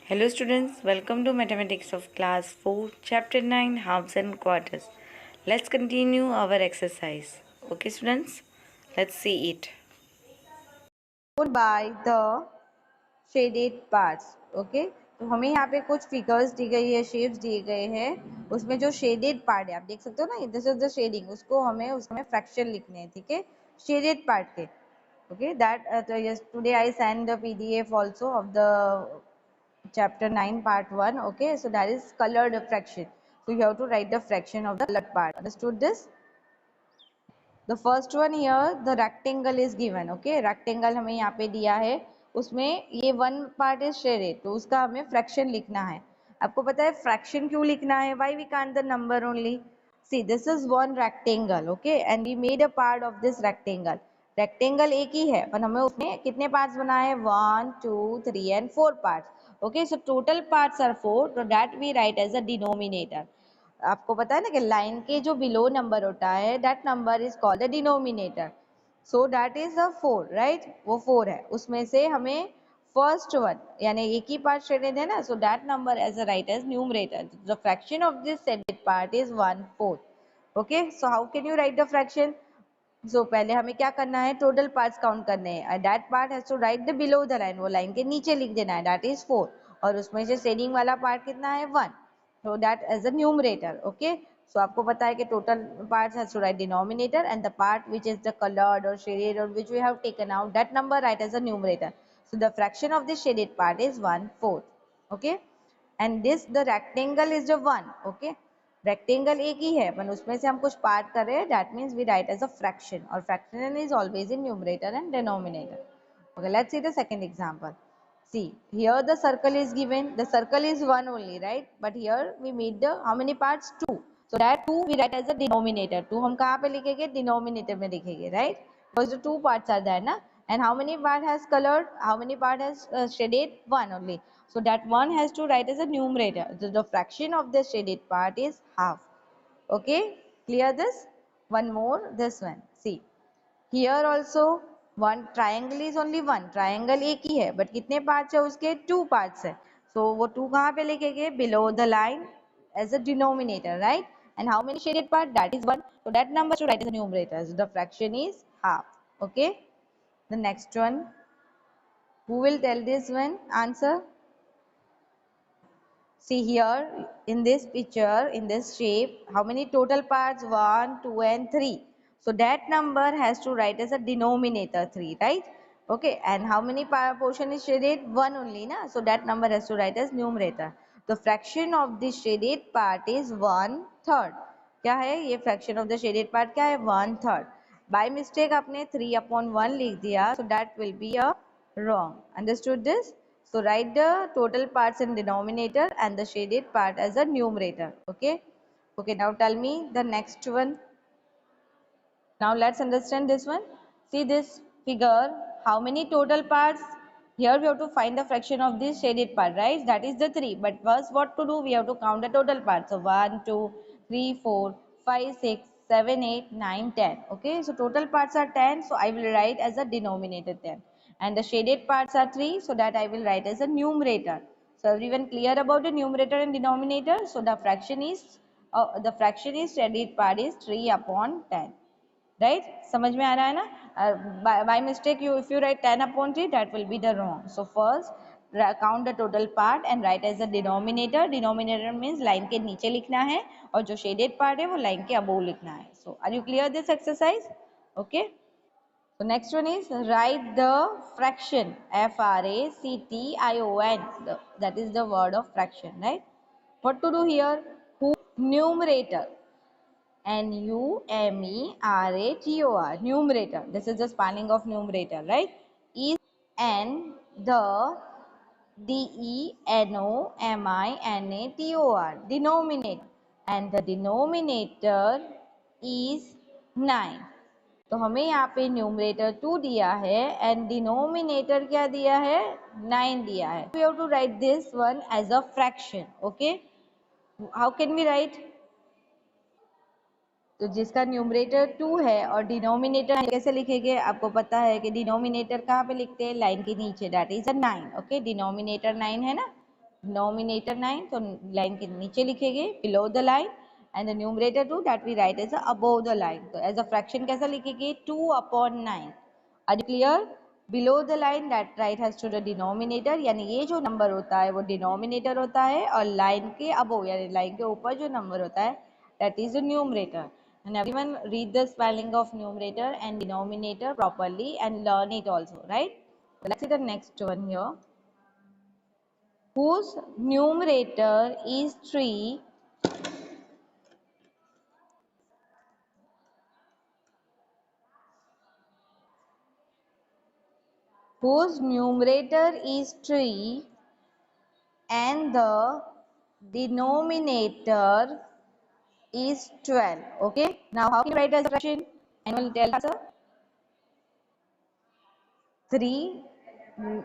Hello students, welcome to Mathematics of Class 4, Chapter 9, Halves and Quarters. Let's continue our exercise. Okay students, let's see it. By the shaded parts. Okay तो हमें यहाँ पे कुछ figures दी गई है, shapes दिए गए हैं, उसमें जो शेडेड पार्ट है आप देख सकते हो ना, दिस इज द शेडिंग, उसको हमें उसमें फ्रैक्शन लिखने हैं, ठीक है, शेडेड पार्ट के. Okay that yes today I send the PDF also of the chapter 9 part 1. Okay, so that is colored fraction, so you have to write the fraction of the colored part. Understood this? The first one here, the rectangle is given. Okay, rectangle हमें यहाँ पे दिया है, उसमें ये one part is shaded, तो उसका हमें fraction लिखना है. आपको पता है fraction क्यों लिखना है? Why we can't the number only? See, this is one rectangle, okay, and we made a part of this rectangle. Rectangle एक ही है, पर हमें उसमें कितने parts बनाए? 1, 2, 3 and 4 parts. Okay, so total parts are 4, so that we write as a denominator. आपको पता है ना कि लाइन के जो बिलो नंबर होता है that number is called the denominator, so that is the 4, right, वो 4 है, उसमें से हमें फर्स्ट वन यानी एक ही पार्ट शेडेड है ना, so that number as a write as numerator. The fraction of this shaded part is 1/4. Okay, so how can you write the fraction? So पहले हमें क्या करना है? टोटल पार्ट्स काउंट करने हैं. That part has to write the below the line, वो line के नीचे लिख देना है, दैट इज 4, और उसमें से शेडिंग वाला पार्ट कितना है? 1, so that as a numerator. Okay, so आपको पता है कि total parts has to write denominator and the part which is the colored or shaded or which we have taken out, that number write as a numerator. So the fraction of the shaded part is 1/4. Okay, and this the rectangle is the 1. Okay, rectangle एक ही है पर उसमें से हम कुछ part कर रहे हैं, that means we write as a fraction, और fraction is always in numerator and denominator. Okay, let's see the second example. See, here the circle is given. The circle is 1 only, right? But here we made the how many parts? 2. So that 2 we write as a denominator. 2 हम कहाँ पे लिखेंगे? Denominator में लिखेंगे, right? Because the 2 parts are there, ना? And how many part has colored? How many part has shaded? 1 only. So that 1 has to write as a numerator. The fraction of the shaded part is half. Okay, clear this? One more, this one. See. Here also one triangle is only one, triangle एक ही है, but कितने parts है उसके? 2 parts है. So वो 2 कहाँ पे लिखेंगे? Below the line as a denominator, right? And how many shaded part? That is 1. So that number to write as a numerator. So the fraction is half. Okay. The next one. Who will tell this one? Answer. See here in this picture, in this shape, how many total parts? 1, 2 and 3. So that number has to write as a denominator 3, right? Okay, and how many portion is shaded? 1 only, na? So that number has to write as numerator. The fraction of the shaded part is 1/3. क्या है ये fraction of the shaded part? क्या है? 1/3. By mistake आपने 3/1 लिख दिया, so that will be a wrong. Understood this? So write the total parts in denominator and the shaded part as a numerator. Okay. Okay. Now tell me the next one. Now let's understand this one. See this figure. How many total parts? Here we have to find the fraction of this shaded part, right? That is the 3. But first what to do? We have to count the total parts. So 1, 2, 3, 4, 5, 6, 7, 8, 9, 10. Okay. So total parts are 10. So I will write as a denominator 10. And the shaded parts are 3. So that I will write as a numerator. So everyone clear about the numerator and denominator? So the fraction is shaded part is 3/10. Right, समझ में आ रहा है ना? By mistake you if you write 10/3 that will be the wrong. So first count the total part and write as a denominator. Denominator means line के नीचे लिखना है और जो शेडेड पार्ट है वो लाइन के अबोव लिखना है. So are you clear this exercise? Okay. So next one is write the fraction, fraction, that is the word of fraction, right? What to do here? Who? Numerator, numerator, numerator. This is the spelling of numerator, right? Is n the denominator, denominator, and the denominator is 9. तो हमें यहाँ पे numerator 2 दिया है and denominator क्या दिया है? 9 दिया है. We have to write this one as a fraction. Okay, how can we write? तो जिसका न्यूमरेटर 2 है और डिनोमिनेटर कैसे लिखेंगे? आपको पता है कि डिनोमिनेटर कहाँ पे लिखते हैं? लाइन के नीचे, that is a 9. Okay, denominator 9 है ना, डिनोमिनेटर 9, तो लाइन के नीचे लिखेंगे below the line, and the numerator 2 that we write as above the line. तो as a fraction कैसा लिखेंगे 2/9. Are you clear? Below the line that right has to the denominator, यानी ये जो नंबर होता है वो डिनोमिनेटर होता है, और लाइन के above यानी लाइन के ऊपर जो नंबर होता है that is the numerator. And everyone read the spelling of numerator and denominator properly and learn it also, right? Let's see the next one here. Whose numerator is 3 whose numerator is 3 and the denominator is 12. Okay, now how can you write as a fraction? Anyone tell us? 3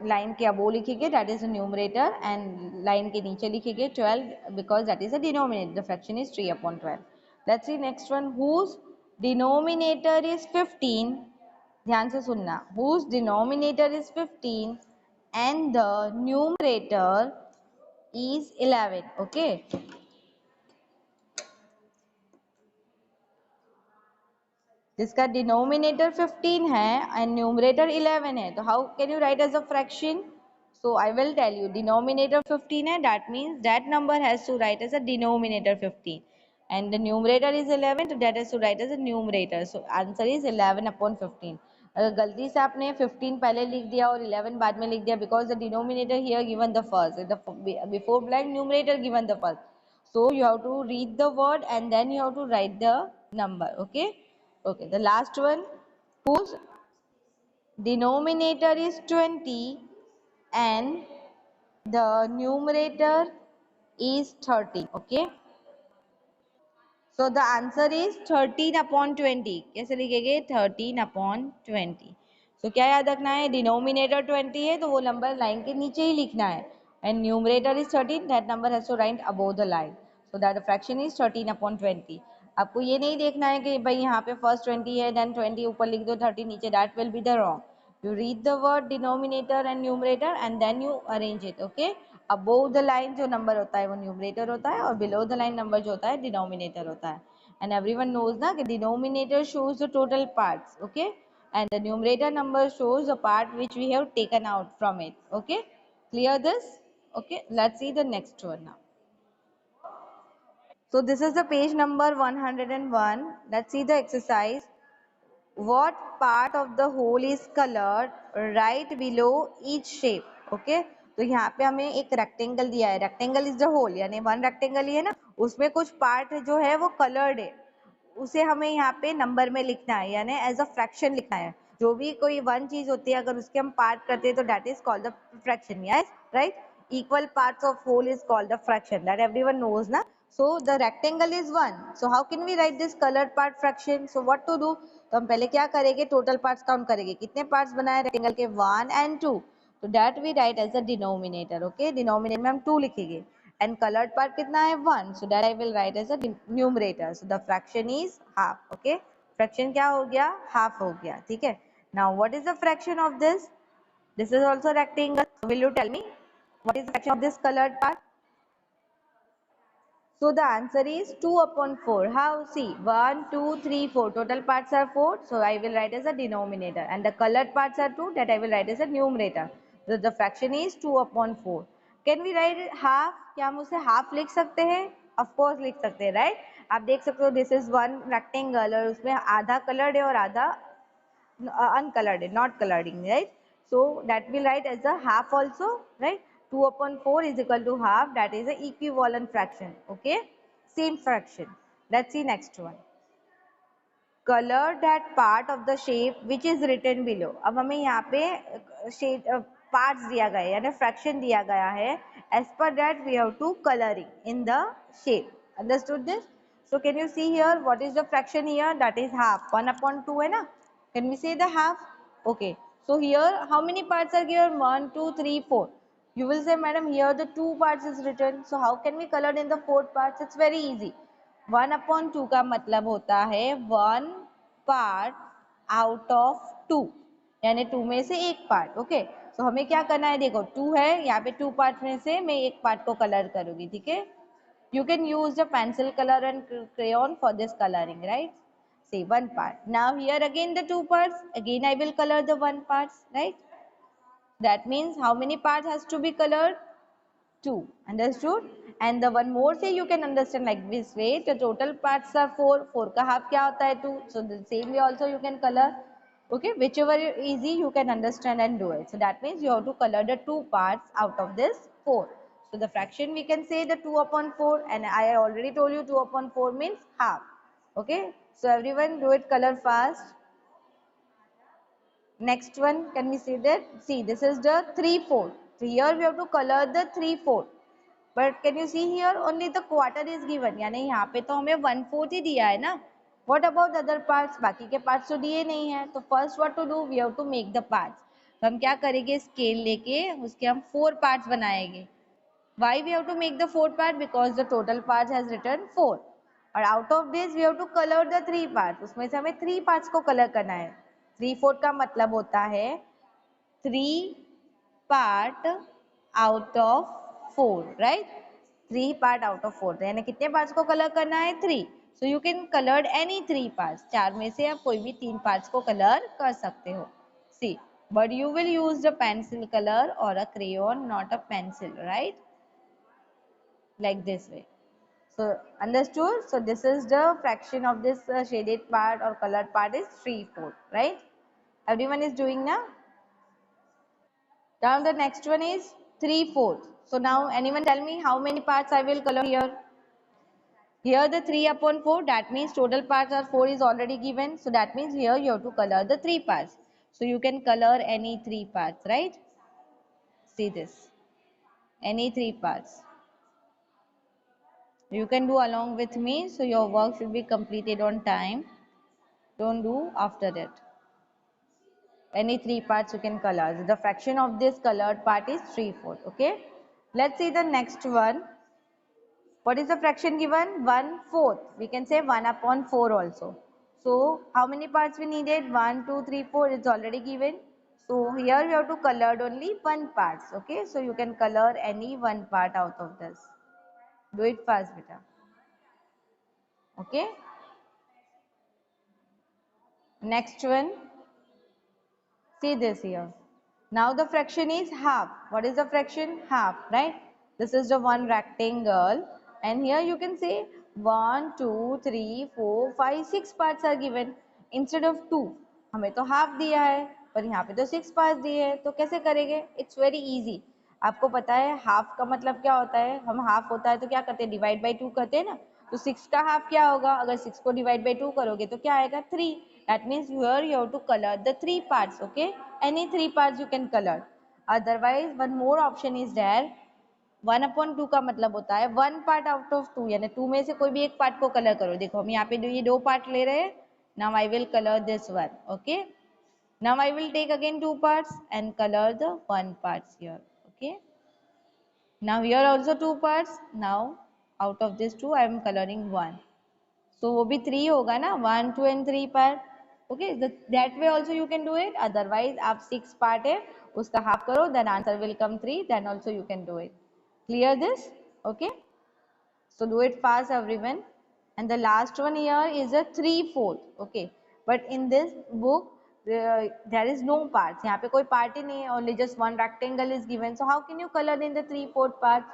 line के अबो लिखेंगे that is the numerator, and line के नीचे लिखेंगे 12 because that is the denominator. The fraction is 3/12. Let's see next one. Whose denominator is 15? ध्यान से सुनना. Whose denominator is 15 and the numerator is 11. Okay. जिसका denominator 15 है एंड न्यूमरेटर 11 है, तो how can you write as a fraction? So I will tell you. Denominator 15 है, that means that number has to write as a denominator 15 and the numerator is 11, so that is to write as a numerator. So answer is 11/15. अगर गलती से आपने 15 पहले लिख दिया और 11 बाद में लिख दिया, because the denominator here given the first, the before blank numerator given the first, so you have to read the word and then you have to write the number. Okay. Okay, the last one. Whose denominator is 20 and the numerator is 30. Okay. So the answer is 13/20. कैसे लिखेंगे 13/20. So क्या याद रखना है, denominator 20 है तो वो number line के नीचे ही लिखना है, and numerator is 13, that number has to write above the line, so that the fraction is 13/20. आपको ये नहीं देखना है कि भाई यहाँ पे फर्स्ट 20 है देन 20 ऊपर लिख दो 30 नीचे, that will be the wrong. You read the word denominator and numerator and then you arrange it. Okay. Above the line जो नंबर होता है वो न्यूमरेटर होता है, और बिलो द लाइन नंबर जो होता है डिनोमिनेटर होता है. एंड एवरीवन नोज ना कि denominator shows the total parts. Okay. And the numerator number shows the part which we have taken out from it. Okay, clear this? Okay, let's see the next one now. So this is the page number 101. Let's see the exercise. What part of the whole is colored right below each shape? Okay, तो यहाँ पे हमें एक rectangle दिया है. Rectangle is the whole, यानी one rectangle ही है ना, उसमें कुछ पार्ट जो है वो कलर्ड है, उसे हमें यहाँ पे नंबर में लिखना है, यानी एज अ फ्रैक्शन लिखना है. जो भी कोई वन चीज होती है अगर उसके हम पार्ट करते हैं तो that is called the fraction. Yes, right. Equal parts of whole is called the fraction, that everyone knows na. So the rectangle is 1, so how can we write this colored part fraction? So what to do? तो हम पहले क्या करेंगे, total parts count करेंगे, कितने parts बनाए rectangle के 1 and 2, तो that we write as a denominator. Okay, denominator में हम 2 लिखेंगे एंड कलर्ड पार्ट कितना है 1, so that I will write as a numerator. So the fraction is half. Okay, fraction क्या हो गया, हाफ हो गया. ठीक है. Now what is the fraction of this? This is also rectangle. Will you tell me what is the fraction of this colored part? So the answer is 2/4. How? See, 1, 2, 3, 4. Total parts are 4. So I will write as a denominator. And the colored parts are 2. That I will write as a numerator. So the fraction is 2/4. Can we write half? क्या हम उसे half लिख सकते हैं? Of course लिख सकते हैं, right? आप देख सकते हो this is one rectangle और उसमें आधा colored है और आधा uncolored, not coloring, right? So that will write as a half also, right? 2/4 is equal to half, that is a equivalent fraction. Okay, same fraction. Let's see next one. Color that part of the shape which is written below. अब हमें यहाँ पे shape parts दिया गया है यानी fraction दिया गया है, as per that we have to coloring in the shape. Understood this? So can you see here what is the fraction here? That is half. 1/2 है ना? Can we say the half? Okay. So here how many parts are given? 1, 2, 3, 4. You will say, madam, here the 2 parts is written. So how can we color in the 4 parts? It's very easy. 1/2 का मतलब होता है 1 part out of 2, यानी 2 में से एक part. Okay, तो हमें क्या करना है, देखो 2 है यहाँ पे, 2 पार्ट में से मैं एक पार्ट को कलर करूंगी, ठीक है। You can use the pencil color and crayon for this coloring, right? See, one part. Now here again the 2 parts. Again I will color the 1 parts, right? That means how many parts has to be colored? 2. Understood? And the one more thing you can understand like this way. The total parts are 4. 4 का half क्या होता है? 2. So the same way also you can color. Okay, whichever easy you can understand and do it. So that means you have to color the 2 parts out of this 4. So the fraction we can say the 2 upon 4, and I already told you 2 upon 4 means half. Okay, so everyone do it, color fast. Next one, can we see that? See, this is the 3/4. So here we have to color the 3/4. But can you see here only the quarter is given, यानी यहाँ पे तो हमें 1/4 ही दिया है ना. What about other parts? बाकी के parts तो दिए नहीं है. तो first what to do? We have to make the parts. तो हम क्या करेंगे, scale लेके उसके हम 4 parts बनाएंगे. Why we have to make the 4 part? Because the total parts has written 4. और out of this we have to color the 3 parts. उसमें से हमें 3 parts को color करना है. 3/4 का मतलब होता है 3 part out of 4, right? 3 part out of 4. यानी कितने parts को color करना है? 3. So you can color any 3 parts. 4 में से आप कोई भी 3 parts को color कर सकते हो. See, but you will use the pencil color or a crayon, not a pencil, right? Like this way. So understood? So this is the fraction of this shaded part or colored part is 3/4, right? Everyone is doing now? Now the next one is 3/4. So now anyone tell me how many parts I will color here? Here the 3 upon 4, that means total parts are 4 is already given. So that means here you have to color the 3 parts. So you can color any 3 parts, right? See this. Any 3 parts. You can do along with me, so your work should be completed on time. Don't do after that. Any 3 parts you can color. The fraction of this colored part is 3/4. Okay. Let's see the next one. What is the fraction given? 1/4. We can say 1 upon 4 also. So how many parts we needed? 1, 2, 3, 4. It's already given. So here we have to color only 1 part. Okay. So you can color any 1 part out of this. Do it fast, beta. Okay. Next one. See this here. Now the fraction is half. What is the fraction? Half, right? This is the one rectangle, and here you can say 1, 2, 3, 4, 5, 6 parts are given instead of 2. हमें तो half दिया है, पर यहाँ पे तो 6 parts दिए हैं, तो कैसे करेंगे? It's very easy. आपको पता है half का मतलब क्या होता है? हम half होता है तो क्या करते हैं? Divide by 2 करते हैं ना? तो 6 का half क्या होगा? अगर 6 को divide by 2 करोगे तो क्या आएगा? 3. That means here you have to color the 3 parts. Okay, any 3 parts you can color. Otherwise one more option is there. 1 upon 2 का मतलब होता है 1 part out of 2, यानी 2 में से कोई भी एक पार्ट को कलर करो. देखो हम यहाँ पे ये 2 पार्ट ले रहे हैं. Now I will color this one. Okay, now I will take again 2 parts and color the 1 parts here. Okay, now here also 2 parts. Now out of this 2 I am coloring 1. So वो भी 3 होगा ना, 1, 2 and 3 part. Okay, that way also you can do it. Otherwise आप 6 part है उसका half करो, then answer will come 3. Then also you can do it. Clear this? Okay, so do it fast everyone. And the last one here is a 3/4. Okay, but in this book there is no parts. यहाँ पे कोई part ही नहीं है, only just one rectangle is given. So how can you color in the 3/4 parts?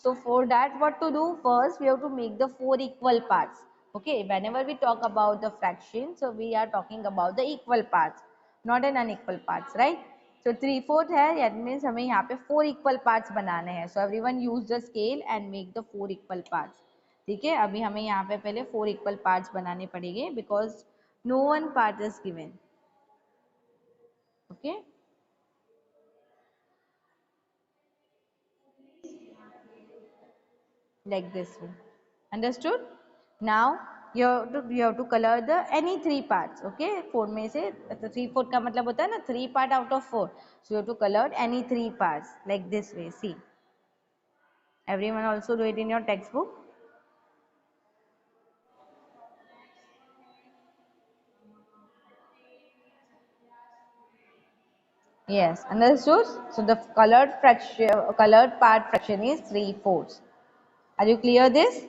So for that what to do? First we have to make the 4 equal parts. Okay, whenever we talk about the fraction, so we are talking about the equal parts, not an unequal parts, right? So 3/4 है, that means हमें यहाँ पे 4 equal parts बनाने हैं. So everyone use the scale and make the 4 equal parts. ठीक है, अभी हमें यहाँ पे पहले 4 equal parts बनाने पड़ेंगे because no one part is given. Okay, like this one. Understood? Now you have to color the any 3 parts. Okay, 4 में से 3/4 का मतलब होता है ना 3 part out of 4. So you have to color any 3 parts like this way. See, everyone also do it in your textbook. Yes, understood. So the colored part fraction is 3/4. Are you clear this?